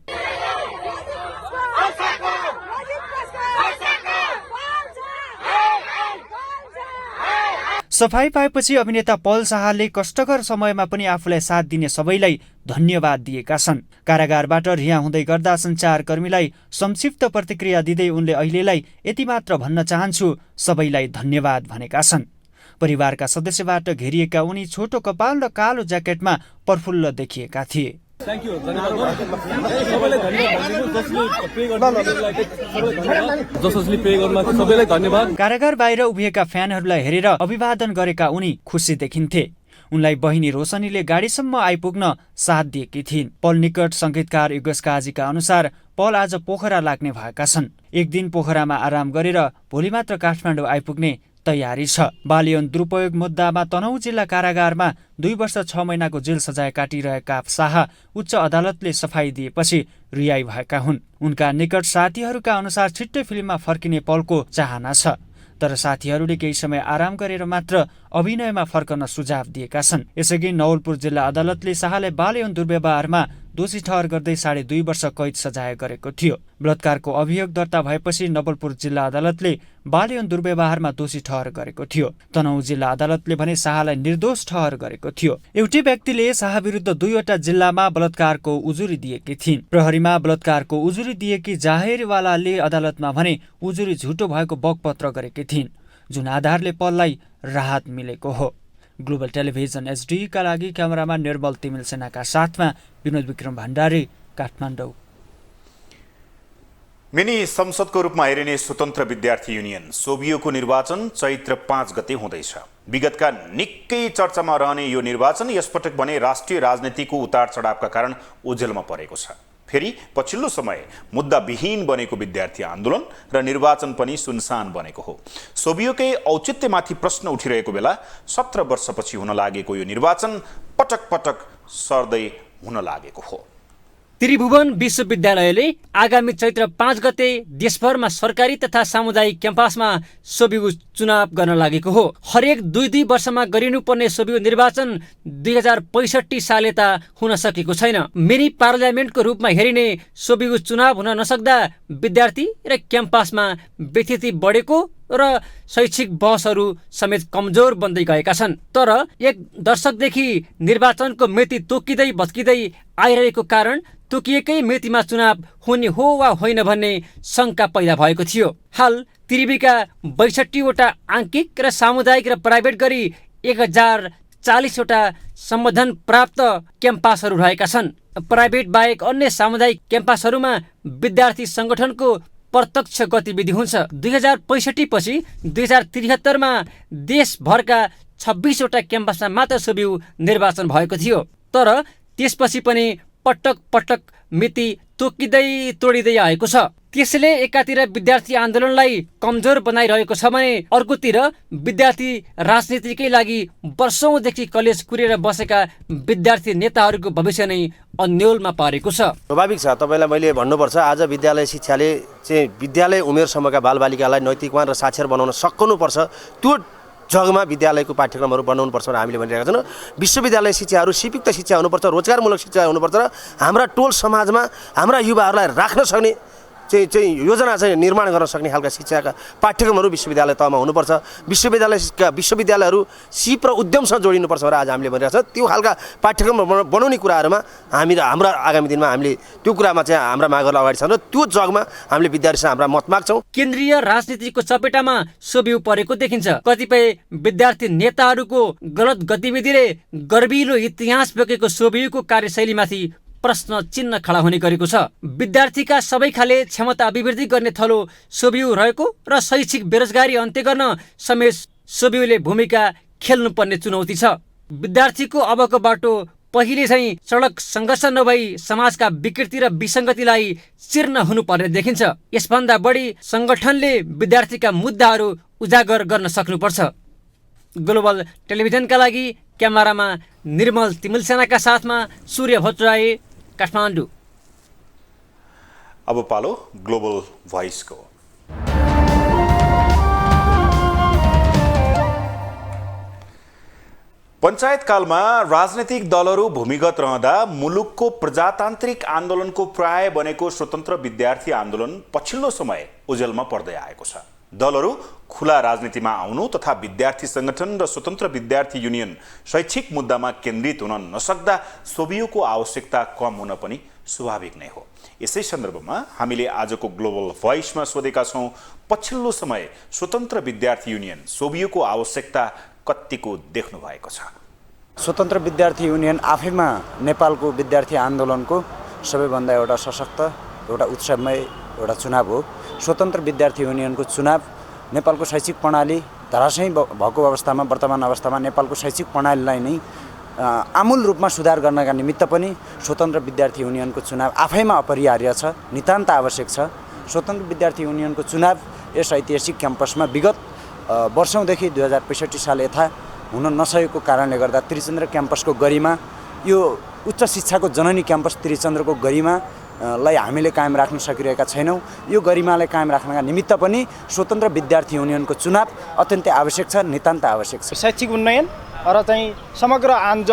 सफाई पाएपछि अभिनेता पल शाहले कष्टकर समयमा पनि आफूलाई साथ दिने सबैलाई धन्यवाद दिएका छन्। कारागारबाट रिहा हुँदै गर्दा सञ्चारकर्मीलाई संक्षिप्त प्रतिक्रिया दिँदै उनले अहिलेलाई यति मात्र भन्न चाहन्छु, सबैलाई धन्यवाद भनेका छन्। परिवारका सदस्यबाट घेरिएका उनी छोटो कपाल र कालो ज्याकेटमा प्रफुल्ल देखिएका थिए। कारागार बाहिर उभिएका फ्यानहरूलाई हेरेर अभिवादन गरेका उनी खुसी देखिन्थे। उनलाई बहिनी रोशनीले गाडीसम्म आइपुग्न साथ दिएकी थिइन्। पल निकट संगीतकार युगेश काजीका अनुसार पल आज पोखरा लाग्ने भएका छन्। एक दिन पोखरामा आराम गरेर भोलि मात्र काठमाडौँ आइपुग्ने तयारी छ। बाल यौन दुरुपयोग मुद्दामा तनहुँ जिल्ला कारागारमा 2 वर्ष 6 महिनाको जेल सजाय काटिरहेका शाह उच्च अदालतले सफाई दिएपछि रिहाई भएका हुन्। उनका निकट साथीहरूका अनुसार छिट्टै फिल्ममा फर्किने पलको चाहना छ, तर साथीहरूले केही समय आराम गरेर मात्र अभिनयमा फर्कन सुझाव दिएका छन्। यसअघि नवलपुर जिल्ला अदालतले शाहलाई बाल यौन दुर्व्यवहारमा दोषी ठहर गर्दै 2.5 वर्ष कैद सजाय गरेको थियो। बलात्कारको अभियोग दर्ता भएपछि नवलपुर जिल्ला अदालतले बाल यौन दुर्व्यवहारमा दोषी ठहर गरेको थियो। तनहुँ जिल्ला अदालतले भने शाहलाई निर्दोष ठहर गरेको थियो। एउटै व्यक्तिले शाह विरुद्ध 2 वटा जिल्लामा बलात्कारको उजुरी दिएकी थिइन्। प्रहरीमा बलात्कारको उजुरी दिएकी जाहेरवालाले अदालतमा भने उजुरी झुटो भएको बकपत्र गरेकी थिइन्, जुन आधारले पललाई राहत मिलेको हो। ग्लोबल टेलिभिजन एचडी का लागि क्यामेरामा निर्मल तिमिल सेनाका साथमा विनोद विक्रम भण्डारी, काठमाडौँ। मिनी संसदको रूपमा हेरिने स्वतन्त्र विद्यार्थी युनियन सोभियोको निर्वाचन चैत्र 5 गते हुँदैछ। विगतका निकै चर्चामा रहने यो निर्वाचन यसपटक भने राष्ट्रिय राजनीतिको उतार चढावका कारण ओझेलमा परेको छ। फेरि पछिल्लो समय मुद्दाविहीन बनेको विद्यार्थी आन्दोलन र निर्वाचन पनि सुनसान बनेको हो। सोभियोकै औचित्यमाथि प्रश्न उठिरहेको बेला 17 वर्षपछि हुन लागेको यो निर्वाचन पटक पटक सर्दै हुन लागेको हो। त्रिभुवन विश्वविद्यालयले आगामी चैत्र 5 गते देशभरमा सरकारी तथा सामुदायिक क्याम्पसमा सोभियो चुनाव गर्न लागेको हो। हरेक 2 वर्षमा गरिनुपर्ने सोभियो निर्वाचन 2065 साले त हुन सकेको छैन। मिनी पार्लियामेन्टको रूपमा हेरिने सोभियो चुनाव हुन नसक्दा विद्यार्थी र क्याम्पसमा व्यथिति बढेको र शैक्षिक बहसहरू समेत कमजोर बन्दै गएका छन्। तर 1 दशकदेखि निर्वाचनको मिति तोकिँदै भत्किँदै आइरहेको कारण तोकिएकै मितिमा चुनाव हुने हो वा होइन भन्ने शङ्का पैदा भएको थियो। हाल त्रिवीका 62 वटा आंशिक र सामुदायिक र प्राइभेट गरी 1040 वटा सम्बोधन प्राप्त क्याम्पसहरू रहेका छन्। प्राइभेट बाहेक अन्य सामुदायिक क्याम्पसहरूमा विद्यार्थी सङ्गठनको प्रत्यक्ष गतिविधि हुन्छ। 2065 पछि 2073 मा देशभरका 26 वटा क्याम्पसमा मात्र सोभियो निर्वाचन भएको थियो। तर त्यसपछि पनि पटक पटक मिति तोकिँदै तोडिँदै आएको छ। त्यसले एकातिर विद्यार्थी आन्दोलनलाई कमजोर बनाइरहेको छ भने अर्कोतिर विद्यार्थी राजनीतिकै लागि वर्षौंदेखि कलेज कुरेर बसेका विद्यार्थी नेताहरूको भविष्य नै अन्योलमा पारेको छ। स्वाभाविक छ, तपाईँलाई मैले भन्नुपर्छ, आज विद्यालय शिक्षाले चाहिँ विद्यालय उमेरसम्मका बालबालिकालाई नैतिकवान र साक्षर बनाउन सक्नुपर्छ। त्यो जगमा विद्यालयको पाठ्यक्रमहरू बनाउनुपर्छ भनेर हामीले भनिरहेका छौँ। विश्वविद्यालय शिक्षाहरू सिपयुक्त शिक्षा हुनुपर्छ, रोजगारमूलक शिक्षा हुनुपर्छ र हाम्रा टोल समाजमा हाम्रा युवाहरूलाई राख्न सक्ने चाहिँ योजना चाहिँ निर्माण गर्न सक्ने खालका शिक्षाका पाठ्यक्रमहरू विश्वविद्यालय तहमा हुनुपर्छ। विश्वविद्यालयहरू सिप र उद्यमसँग जोडिनुपर्छ भनेर आज हामीले भनिरहेका छौँ। त्यो खालका पाठ्यक्रम बनाउने कुराहरूमा हाम्रा आगामी दिनमा हामीले त्यो कुरामा चाहिँ हाम्रा मागहरू अगाडि छन् र त्यो जगमा हामीले विद्यार्थीसँग हाम्रा मत माग्छौँ। केन्द्रीय राजनीतिको चपेटामा सोभियु परेको देखिन्छ। कतिपय विद्यार्थी नेताहरूको गलत गतिविधिले गर्विलो इतिहास बोकेको सोभियुको कार्यशैलीमाथि प्रश्न चिन्ह खडा हुने गरेको छ। विद्यार्थीका सबै खाले क्षमता अभिवृद्धि गर्ने थलो सोभियु रहेको र शैक्षिक बेरोजगारी अन्त्य गर्न समेत सोभियुले भूमिका खेल्नुपर्ने चुनौती छ। विद्यार्थीको अबको बाटो पहिले चाहिँ सडक सङ्घर्ष नभई समाजका विकृति र विसङ्गतिलाई चिर्न हुनुपर्ने देखिन्छ। यसभन्दा बढी सङ्गठनले विद्यार्थीका मुद्दाहरू उजागर गर्न सक्नुपर्छ। ग्लोबल टेलिभिजनका लागि क्यामेरामा निर्मल तिमिलसेनाका साथमा सूर्य भट्टराई, काठमाडौँ। अब पालो ग्लोबल भोइसको। पञ्चायतकालमा राजनैतिक दलहरू भूमिगत रहँदा मुलुकको प्रजातान्त्रिक आन्दोलनको प्राय बनेको स्वतन्त्र विद्यार्थी आन्दोलन पछिल्लो समय ओझेलमा पर्दै आएको छ। दलहरू खुला राजनीतिमा आउनु तथा विद्यार्थी संगठन र स्वतन्त्र विद्यार्थी युनियन शैक्षिक मुद्दामा केन्द्रित हुन नसक्दा सोभियुको आवश्यकता कम हुन पनि स्वाभाविक नै हो। यसै सन्दर्भमा हामीले आजको ग्लोबल भोइसमा सोधेका छौँ, पछिल्लो समय स्वतन्त्र विद्यार्थी युनियन सोभियुको आवश्यकता कतिको देख्नु भएको छ? स्वतन्त्र विद्यार्थी युनियन आफैमा नेपालको विद्यार्थी आन्दोलनको सबैभन्दा एउटा सशक्त, एउटा उत्सवमय एउटा चुनाव हो। स्वतन्त्र विद्यार्थी युनियनको चुनाव नेपालको शैक्षिक प्रणाली धराशायी भएको अवस्थामा, वर्तमान अवस्थामा नेपालको शैक्षिक प्रणालीलाई नै आमूल रूपमा सुधार गर्नका निमित्त पनि स्वतन्त्र विद्यार्थी युनियनको चुनाव आफैमा अपरिहार्य छ, नितान्त आवश्यक छ। स्वतन्त्र विद्यार्थी युनियनको चुनाव यस ऐतिहासिक क्याम्पसमा विगत वर्षौँदेखि 2065 साल यता हुन नसकेको कारणले गर्दा त्रिचन्द्र क्याम्पसको गरिमा, यो उच्च शिक्षाको जननी क्याम्पस त्रिचन्द्रको गरिमा लाई हामीले कायम राख्न सकिरहेका छैनौँ। यो गरिमालाई कायम राख्नका निमित्त पनि स्वतन्त्र विद्यार्थी युनियनको चुनाव अत्यन्तै आवश्यक छ, नितान्त आवश्यक छ। शैक्षिक उन्नयन र चाहिँ समग्र आम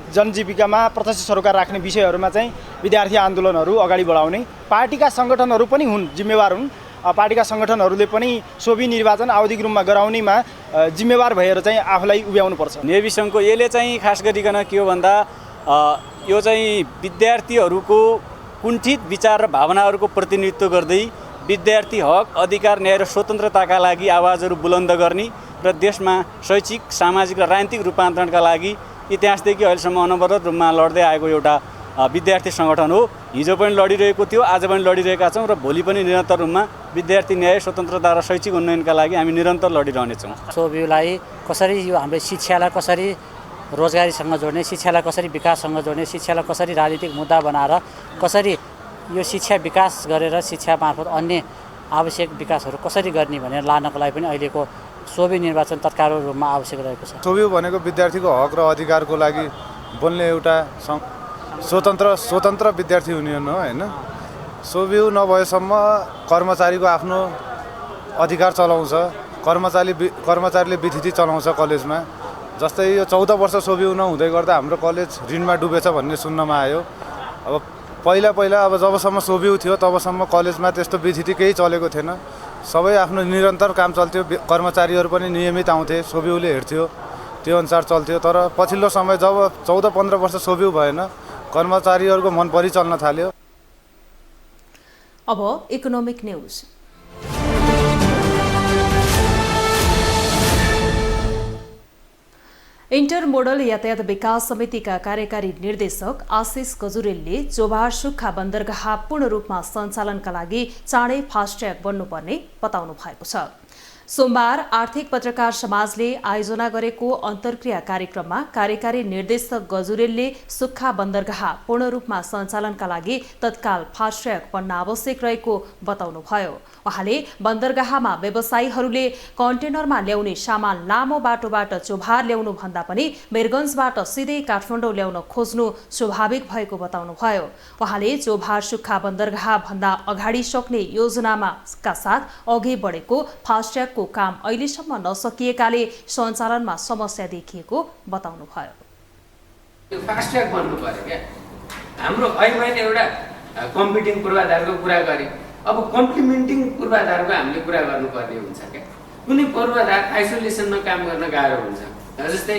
जनजीविकामा प्रत्यक्ष सरोकार राख्ने विषयहरूमा चाहिँ विद्यार्थी आन्दोलनहरू अगाडि बढाउने पार्टीका सङ्गठनहरू पनि हुन्, जिम्मेवार हुन्। पार्टीका सङ्गठनहरूले पनि सोभि निर्वाचन आवधिक रूपमा गराउनेमा जिम्मेवार भएर चाहिँ आफूलाई उभ्याउनुपर्छ। नेभी सङ्घको यसले चाहिँ खास गरिकन के हो भन्दा यो चाहिँ विद्यार्थीहरूको कुण्ठित विचार र भावनाहरूको प्रतिनिधित्व गर्दै विद्यार्थी हक, अधिकार, न्याय र स्वतन्त्रताका लागि आवाजहरू बुलन्द गर्ने र देशमा शैक्षिक, सामाजिक र राजनीतिक रूपान्तरणका लागि इतिहासदेखि अहिलेसम्म अनवरत रूपमा लड्दै आएको एउटा विद्यार्थी सङ्गठन हो। हिजो पनि लडिरहेको थियो, आज पनि लडिरहेका छौँ र भोलि पनि निरन्तर रूपमा विद्यार्थी न्याय, स्वतन्त्रता र शैक्षिक उन्नयनका लागि हामी निरन्तर लडिरहनेछौँ। सोभियुलाई कसरी यो हाम्रो शिक्षालाई कसरी रोजगारीसँग जोड्ने, शिक्षालाई कसरी विकाससँग जोड्ने, शिक्षालाई कसरी राजनीतिक मुद्दा बनाएर कसरी यो शिक्षा विकास गरेर शिक्षा मार्फत अन्य आवश्यक विकासहरू कसरी गर्ने भनेर लानको लागि पनि अहिलेको सोभि निर्वाचन तत्काल रूपमा आवश्यक रहेको छ। सोभियु भनेको विद्यार्थीको हक र अधिकारको लागि बोल्ने एउटा स्वतन्त्र विद्यार्थी युनियन हो हैन। सोभियु नभएसम्म कर्मचारीको आफ्नो अधिकार चलाउँछ, कर्मचारीले विधिति चलाउँछ कलेजमा। जस्तै यो 14 वर्ष सोभियु नहुँदै गर्दा हाम्रो कलेज ऋणमा डुबेछ भन्ने सुन्नमा आयो। अब पहिला अब जबसम्म सोभियु थियो तबसम्म कलेजमा त्यस्तो विधिति केही चलेको थिएन, सबै आफ्नो निरन्तर काम चल्थ्यो, कर्मचारीहरू पनि नियमित आउँथे, सोभियुले हेर्थ्यो, त्यो अनुसार चल्थ्यो। तर पछिल्लो समय जब 14-15 वर्ष सोभियु भएन, कर्मचारीहरूको मन परि चल्न थाल्यो। अब इकोनोमिक न्यूज। इन्टरमोडल यातायात विकास समितिका कार्यकारी निर्देशक आशिष गजुरेलले चोभार सुक्खा बन्दरगाह पूर्ण रूपमा सञ्चालनका लागि चाँडै फास्ट्याग बन्नुपर्ने बताउनु भएको छ। सोमबार आर्थिक पत्रकार समाजले आयोजना गरेको अन्तर्क्रिया कार्यक्रममा कार्यकारी निर्देशक गजुरेलले सुक्खा बन्दरगाह पूर्ण रूपमा सञ्चालनका लागि तत्काल फास्ट ट्र्याक बन्न आवश्यक रहेको बताउनुभयो। उहाँले बन्दरगाहमा व्यवसायीहरूले कन्टेनरमा ल्याउने सामान लामो बाटोबाट चोभार ल्याउनु भन्दा पनि वीरगञ्जबाट सिधै काठमाडौँ ल्याउन खोज्नु स्वाभाविक भएको बताउनुभयो। उहाँले चोभार सुक्खा बन्दरगाह भन्दा अगाडि सक्ने योजनामा का साथ अघि बढेको फास्ट ट्र्याक को काम अहिलेसम्म नसकिएकाले सञ्चालनमा समस्या देखिएको बताउनुभयो। यो फास्ट ट्र्याक बन्नु पर्यो क्या। हाम्रो अहिले मैले एउटा कम्पिटिङ पूर्वाधारको कुरा गरेँ, अब कम्प्लिमेन्टिङ पूर्वाधारको हामीले कुरा गर्नुपर्ने हुन्छ क्या। कुनै पूर्वाधार आइसोलेसनमा काम गर्न गाह्रो हुन्छ। जस्तै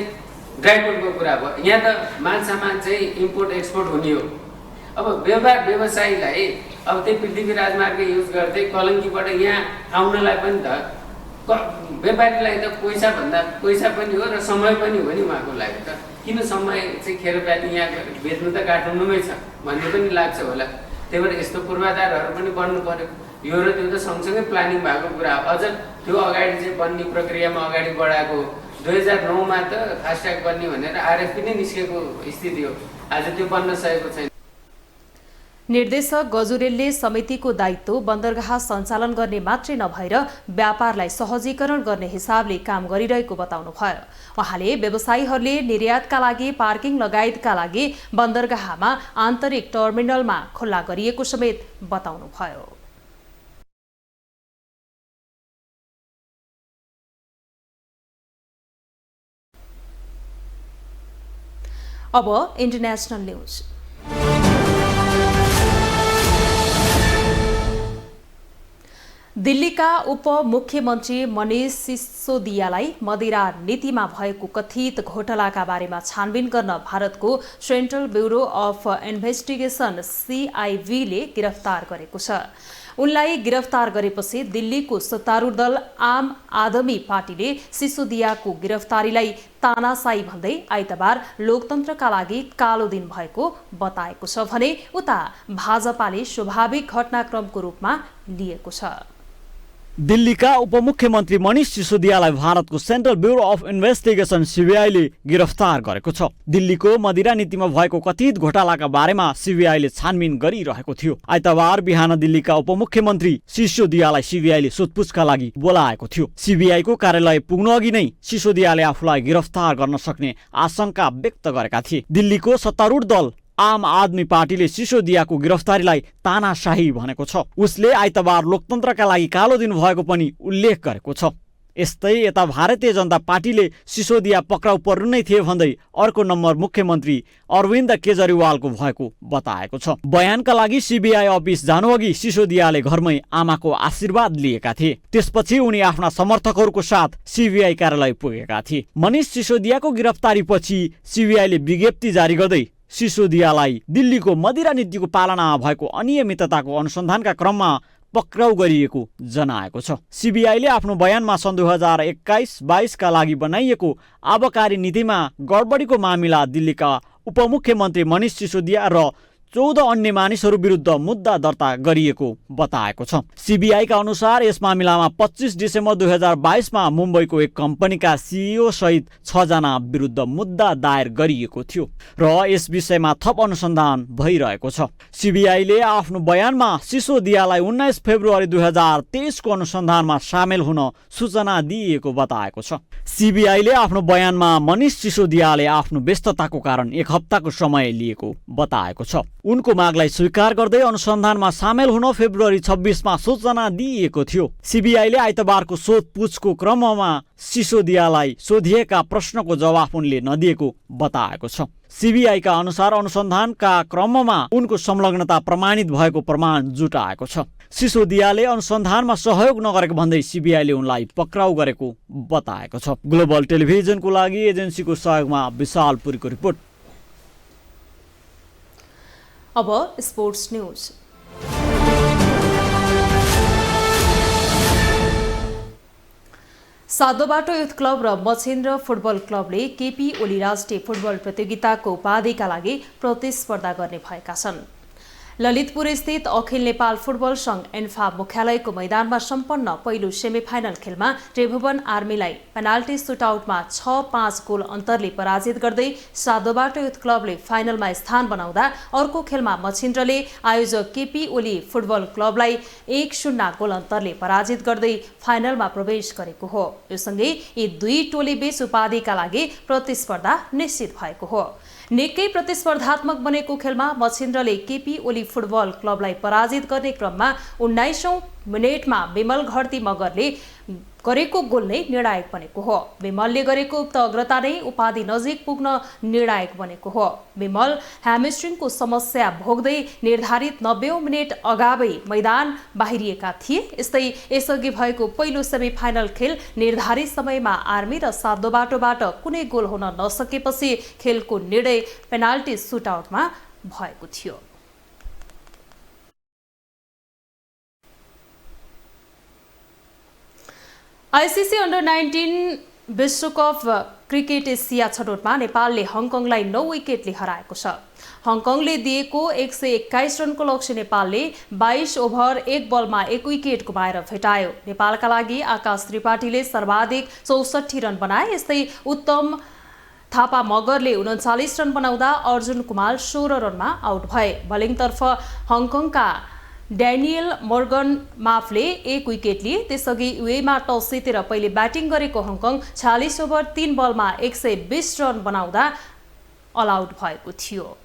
ड्राइपोर्टको कुरा भयो, यहाँ त मालसामान चाहिँ इम्पोर्ट एक्सपोर्ट हुने हो। अब व्यवसायीलाई अब त्यही पृथ्वी राजमार्ग युज गर्दै कलङ्कीबाट यहाँ आउनलाई पनि त व्यापारीलाई त पैसा पनि हो र समय पनि हो नि उहाँको लागि त। किन समय चाहिँ खेरपाली यहाँ बेच्नु त काठमाडौँमै छ भन्ने पनि लाग्छ होला। त्यही भएर यस्तो पूर्वाधारहरू पनि बन्नु पर्यो। यो र त्यो त सँगसँगै प्लानिङ भएको कुरा हो। अझ त्यो अगाडि चाहिँ बन्ने प्रक्रियामा अगाडि बढाएको 2009 मा त फास्ट ट्र्याक बन्ने भनेर आरएफपी नै निस्केको स्थिति हो। आज त्यो बन्न सकेको छैन। निर्देशक गजुरेलले समितिको दायित्व बन्दरगाह सञ्चालन गर्ने मात्रै नभएर व्यापारलाई सहजीकरण गर्ने हिसाबले काम गरिरहेको बताउनुभयो। उहाँले व्यवसायीहरूले निर्यातका लागि पार्किङ लगायतका लागि बन्दरगाहमा आन्तरिक टर्मिनलमा खुल्ला गरिएको समेत बताउनुभयो। अब इन्टरनेशनल न्यूज। दिल्लीका उपमुख्यमन्त्री मनीष सिसोदियालाई मदिरा नीतिमा भएको कथित घोटालाका बारेमा छानबिन गर्न भारतको सेन्ट्रल ब्युरो अफ इन्भेस्टिगेसन CIVले गिरफ्तार गरेको छ। उनलाई गिरफ्तार गरेपछि दिल्लीको सत्तारूढ दल आम आदमी पार्टीले सिसोदियाको गिरफ्तारीलाई तानाशाही भन्दै आइतबार लोकतन्त्रका लागि कालो दिन भएको बताएको छ भने उता भाजपाले स्वाभाविक घटनाक्रमको रूपमा लिएको छ। दिल्लीका उपमुख्यमन्त्री मनीष सिसोदियालाई भारतको सेन्ट्रल ब्युरो अफ इन्भेस्टिगेसन CBIले गिरफ्तार गरेको छ। दिल्लीको मदिरा नीतिमा भएको कथित घोटालाका बारेमा CBIले छानबिन गरिरहेको थियो। आइतबार बिहान दिल्लीका उपमुख्यमन्त्री सिसोदियालाई CBIले सोधपुछका लागि बोलाएको थियो। CBIको कार्यालय पुग्नु अघि नै सिसोदियाले आफूलाई गिरफ्तार गर्न सक्ने आशंका व्यक्त गरेका थिए। दिल्लीको सत्तारूढ दल आम आदमी पार्टीले सिसोदियाको गिरफ्तारीलाई तानाशाही भनेको छ। उसले आइतबार लोकतन्त्रका लागि कालो दिन भएको पनि उल्लेख गरेको छ। यस्तै यता भारतीय जनता पार्टीले सिसोदिया पक्राउ पर्नु नै थिए भन्दै अर्को नम्बर मुख्यमन्त्री अरविन्द केजरीवालको भएको बताएको छ। बयानका लागि CBI अफिस जानुअघि सिसोदियाले घरमै आमाको आशीर्वाद लिएका थिए। त्यसपछि उनी आफ्ना समर्थकहरूको साथ CBI कार्यालय पुगेका थिए। मनीष सिसोदियाको गिरफ्तारीपछि CBIले विज्ञप्ति जारी गर्दै सिसोदियालाई दिल्लीको मदिरा नीतिको पालनामा भएको अनियमितताको अनुसन्धानका क्रममा पक्राउ गरिएको जनाएको छ। CBIले आफ्नो बयानमा सन् 2021-22 का लागि बनाइएको आबकारी नीतिमा गडबडीको मामिला दिल्लीका उपमुख्यमन्त्री मनीष सिसोदिया र 14 अन्य मानिसहरू विरुद्ध मुद्दा दर्ता गरिएको बताएको छ। CBIका अनुसार यस मामिलामा 25 डिसेम्बर 2022 मा मुम्बईको एक कम्पनीका CEO सहित 6 जना विरुद्ध मुद्दा दायर गरिएको थियो र यस विषयमा थप अनुसन्धान भइरहेको छ। CBIले आफ्नो बयानमा सिसोदियालाई 19 फेब्रुअरी 2023 को अनुसन्धानमा सामेल हुन सूचना दिएको बताएको छ। CBIले आफ्नो बयानमा मनीष सिसोदियाले आफ्नो व्यस्तताको कारण 1 हप्ताको समय लिएको बताएको छ। उनको मागलाई स्वीकार गर्दै अनुसन्धानमा सामेल हुन फेब्रुअरी 26 मा सूचना दिएको थियो। CBIले आइतबारको सोधपुछको क्रममा सिसोदियालाई सोधिएका प्रश्नको जवाफ उनले नदिएको बताएको छ। CBIका अनुसार अनुसन्धानका क्रममा उनको संलग्नता प्रमाणित भएको प्रमाण जुटाएको छ। सिसोदियाले अनुसन्धानमा सहयोग नगरेको भन्दै CBIले उनलाई पक्राउ गरेको बताएको छ। ग्लोबल टेलिभिजनको लागि एजेन्सीको सहयोगमा विशाल पुरीको रिपोर्ट। अब स्पोर्ट्स न्यूज। साधोबाटो युथ क्लब र मछेन्द्र फुटबल क्लबले केपी ओली राष्ट्रिय फुटबल प्रतियोगिताको उपाधिका लागि प्रतिस्पर्धा गर्ने भएका छन्। ललितपुर स्थित अखिल नेपाल फुटबल संघ एन्फा मुख्यालयको मैदानमा सम्पन्न पहिलो सेमिफाइनल खेलमा त्रिभुवन आर्मीलाई पेनाल्टी सुटआउटमा 6-5 गोल अन्तरले पराजित गर्दै साधोबाटो युथ क्लबले फाइनलमा स्थान बनाउँदा अर्को खेलमा मछिन्द्रले आयोजक केपी ओली फुटबल क्लबलाई 1-0 गोल अन्तरले पराजित गर्दै फाइनलमा प्रवेश गरेको हो। योसँगै यी दुई टोली बीच उपाधिका लागि प्रतिस्पर्धा निश्चित भएको हो। निकै प्रतिस्पर्धात्मक बनेको खेलमा मछिन्द्रले केपी ओली फुटबल क्लबलाई पराजित गर्ने क्रममा 19औं मिनेटमा विमल घरती मगरले गरेको गोल नै निर्णायक बनेको हो। विमलले गरेको उक्त अग्रता नै उपाधि नजिक पुग्न निर्णायक बनेको हो। विमल ह्यामस्ट्रिङको समस्या भोग्दै निर्धारित 90औं मिनेट अगावै मैदान बाहिरिएका थिए। यस्तै यसअघि भएको पहिलो सेमिफाइनल खेल निर्धारित समयमा आर्मी र साधोबाटोबाट कुनै गोल हुन नसकेपछि खेलको निर्णय पेनाल्टी सुटआउटमा भएको थियो। आइसिसी अन्डर 19 विश्वकप क्रिकेट एसिया छनौटमा नेपालले हङकङलाई 9 विकेटले हराएको छ। हङकङले दिएको 121 रनको लक्ष्य नेपालले 22 ओभर 1 बलमा 1 विकेट गुमाएर भेटायो। नेपालका लागि आकाश त्रिपाठीले सर्वाधिक 64 रन बनाए। यस्तै उत्तम थापा मगरले 39 रन बनाउँदा अर्जुन कुमार 16 रनमा आउट भए। बलिङतर्फ हङकङका ड्यानियल मोर्गन माफले 1 विकेट लिए। त्यसअघि युएमा टस जितेर पहिले ब्याटिङ गरेको हङकङ 46 ओभर 3 बलमा 120 रन बनाउँदा अल आउट भएको थियो।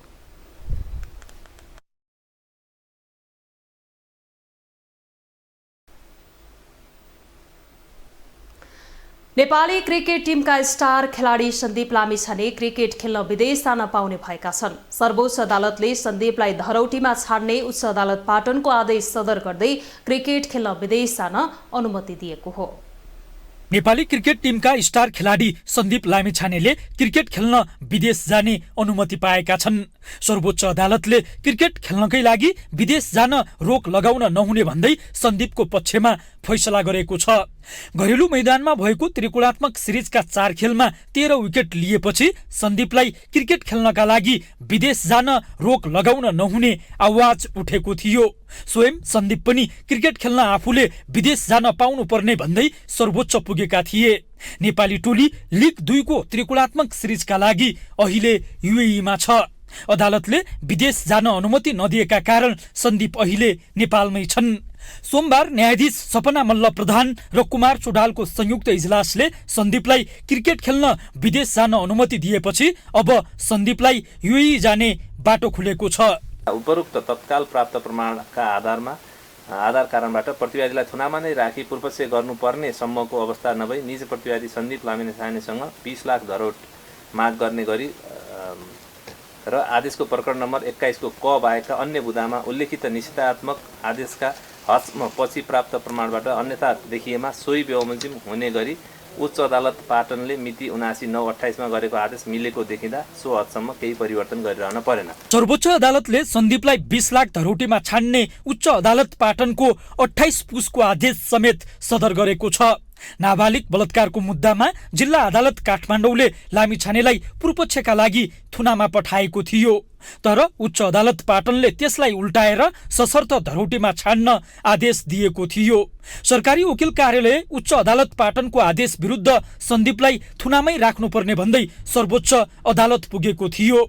नेपाली क्रिकेट टिमका स्टार खेलाडी सन्दीप लामिछाने क्रिकेट खेल्न विदेश जान पाउने भएका छन्। सर्वोच्च अदालतले सन्दीपलाई धरौटीमा छाड्ने उच्च अदालत पाटनको आदेश सदर गर्दै क्रिकेट खेल्न विदेश जान अनुमति दिएको हो। नेपाली क्रिकेट टिमका स्टार खेलाडी सन्दीप लामिछानेले क्रिकेट खेल्न विदेश जाने अनुमति पाएका छन्। सर्वोच्च अदालतले क्रिकेट खेल्नकै लागि विदेश जान रोक लगाउन नहुने भन्दै सन्दीपको पक्षमा फैसला गरेको छ। घरेलु मैदानमा भएको त्रिकोणात्मक सिरिजका 4 खेलमा 13 विकेट लिएपछि सन्दीपलाई क्रिकेट खेल्नका लागि विदेश जान रोक लगाउन नहुने आवाज उठेको थियो। स्वयं सन्दीप पनि क्रिकेट खेल्न आफूले विदेश जान पाउनुपर्ने भन्दै सर्वोच्च पुगेका थिए। नेपाली टोली लिग 2 को त्रिकोणात्मक सिरिजका लागि अहिले युएईमा छ। अदालतले विदेश जान अनुमति नदिएका कारण सन्दीप अहिले नेपालमै छन्। सोमबार न्यायाधीश सपना मल्ल प्रधान र कुमार चौडालको संयुक्त इजलासले सन्दीपलाई क्रिकेट खेल्न विदेश जान अनुमति दिएपछि अब सन्दीपलाई युएई जाने बाटो खुलेको छ। उपरोक्त तत्काल प्राप्त प्रमाणका आधार कारणबाट प्रतिवादीलाई थुनामा नै राखी पूर्वपक्ष गर्नुपर्ने सम्मको अवस्था नभई निज प्रतिवादी सन्दीप लामिछानेसँग 20 लाख धरोट माग गर्ने गरी र आदेशको प्रकरण नम्बर 21 को क बाहेकका अन्य बुदामा उल्लेखित निषेधात्मक आदेशका हकमा पछि प्राप्त प्रमाणबाट अन्यथा देखिएमा सोही बेमोजिम हुने गरी उच्च अदालत पाटनले मिति 79/28 मा गरेको आदेश मिलेको देखिँदा सो हदसम्म केही परिवर्तन गरिरहन परेन। सर्वोच्च अदालतले सन्दीपलाई 20 लाख धरोटीमा छाड्ने उच्च अदालत पाटनको 28 पुसको आदेश समेत सदर गरेको छ। नाबालिग बलात्कारको मुद्दामा जिल्ला अदालत काठमाडौँले लामिछानेलाई पूर्वपक्षका लागि थुनामा पठाएको थियो। तर उच्च अदालत पाटनले त्यसलाई उल्टाएर सशर्त धरौटीमा छाड्न आदेश दिएको थियो। सरकारी वकिल कार्यालय उच्च अदालत पाटनको आदेश विरुद्ध सन्दीपलाई थुनामै राख्नुपर्ने भन्दै सर्वोच्च अदालत पुगेको थियो।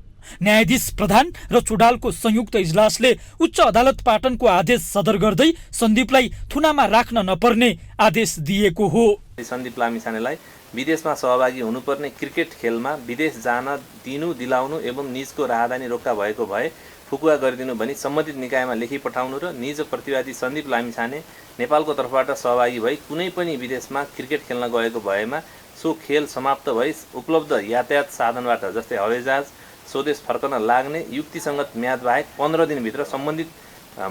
न्यायाधीश प्रधान र चौडालको संयुक्त इजलासले उच्च अदालत पाटनको आदेश सदर गर्दै सन्दीपलाई थुनामा राख्न नपर्ने आदेश दिएको हो। सन्दीप लामिछानेलाई विदेशमा सहभागी हुनुपर्ने क्रिकेट खेलमा विदेश जान दिनु दिलाउनु एवं निजको राहदानी रोक्का भएको भए फुकुवा गरिदिनु भनी सम्बन्धित निकायमा लेखी पठाउनु र निज प्रतिवादी सन्दीप लामिछाने नेपालको तर्फबाट सहभागी भई कुनै पनि विदेशमा क्रिकेट खेल्न गएको भएमा सो खेल समाप्त भई उपलब्ध यातायात साधनबाट जस्तै हवाईजहाज स्वदेश फर्कन लाग्ने युक्तिसङ्गत म्याद बाहेक 15 दिनभित्र सम्बन्धित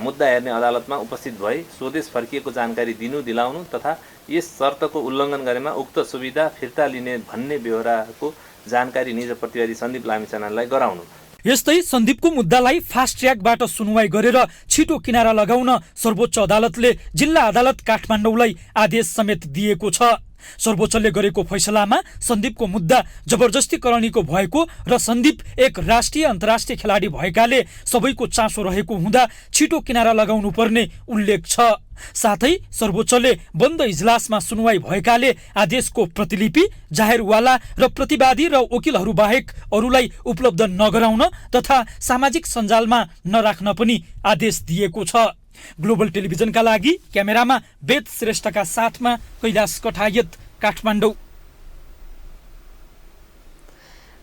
मुद्दा हेर्ने अदालतमा उपस्थित भई स्वदेश फर्किएको जानकारी दिनु दिलाउनु तथा यस शर्तको उल्लङ्घन गरेमा उक्त सुविधा फिर्ता लिने भन्ने बेहोराको जानकारी निज प्रतिवादी सन्दीप लामिछानेलाई गराउनु। यस्तै सन्दीपको मुद्दालाई फास्ट ट्र्याकबाट सुनवाई गरेर छिटो किनारा लगाउन सर्वोच्च अदालतले जिल्ला अदालत काठमाडौँलाई आदेश समेत दिएको छ। सर्वोच्चले गरेको फैसलामा सन्दीपको मुद्दा जबरजस्तीकरणीको भएको र सन्दीप एक राष्ट्रिय अन्तर्राष्ट्रिय खेलाडी भएकाले सबैको चासो रहेको हुँदा छिटो किनारा लगाउनु पर्ने उल्लेख छ। साथै सर्वोच्चले बन्द इजलासमा सुनवाई भएकाले आदेशको प्रतिलिपि जाहेरवाला र प्रतिवादी र वकिलहरू बाहेक अरूलाई उपलब्ध नगराउन तथा सामाजिक सञ्जालमा नराख्न पनि आदेश दिएको छ। ग्लोबल टेलिभिजनका लागि क्यामेरामा वेद श्रेष्ठका साथमा कैलाश कठायत, काठमाडौँ।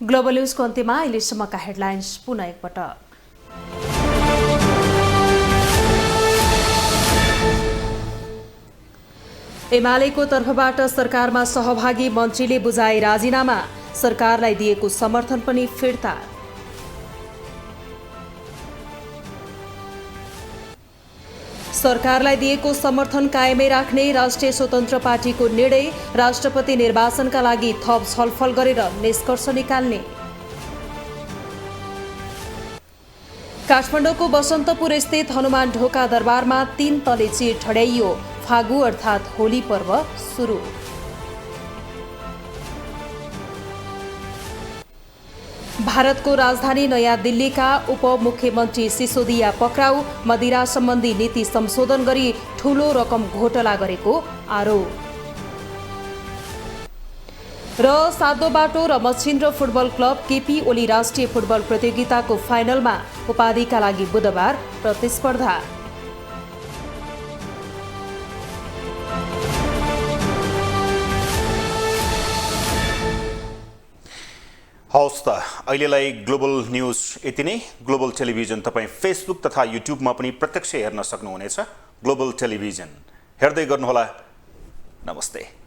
ग्लोबल न्युजको अन्त्यमा अहिलेसम्मका हेडलाइन्स पुनः एकपटक। एमालेको तर्फबाट सरकारमा सहभागी मन्त्रीले बुझाए राजीनामा, सरकारलाई दिएको समर्थन पनि फिर्ता। सरकारलाई दिएको समर्थन कायमै राख्ने राष्ट्रिय स्वतन्त्र पार्टीको निर्णय, राष्ट्रपति निर्वाचनका लागि थप छलफल गरेर निष्कर्ष निकाल्ने। काठमाडौँको बसन्तपुर स्थित हनुमान ढोका दरबारमा 3 तले चिर ठड्याइयो, फागु अर्थात् होली पर्व सुरु। भारतको राजधानी नयाँ दिल्लीका उपमुख्यमन्त्री सिसोदिया पक्राउ, मदिरा सम्बन्धी नीति संशोधन गरी ठूलो रकम घोटाला गरेको आरोप। र सातो बाटो र मच्छिन्द्र फुटबल क्लब केपी ओली राष्ट्रिय फुटबल प्रतियोगिताको फाइनलमा उपाधिका लागि बुधबार प्रतिस्पर्धा। हवस् त अहिलेलाई ग्लोबल न्युज यति नै। ग्लोबल टेलिभिजन तपाईँ फेसबुक तथा युट्युबमा पनि प्रत्यक्ष हेर्न सक्नुहुनेछ। ग्लोबल टेलिभिजन हेर्दै गर्नुहोला। नमस्ते।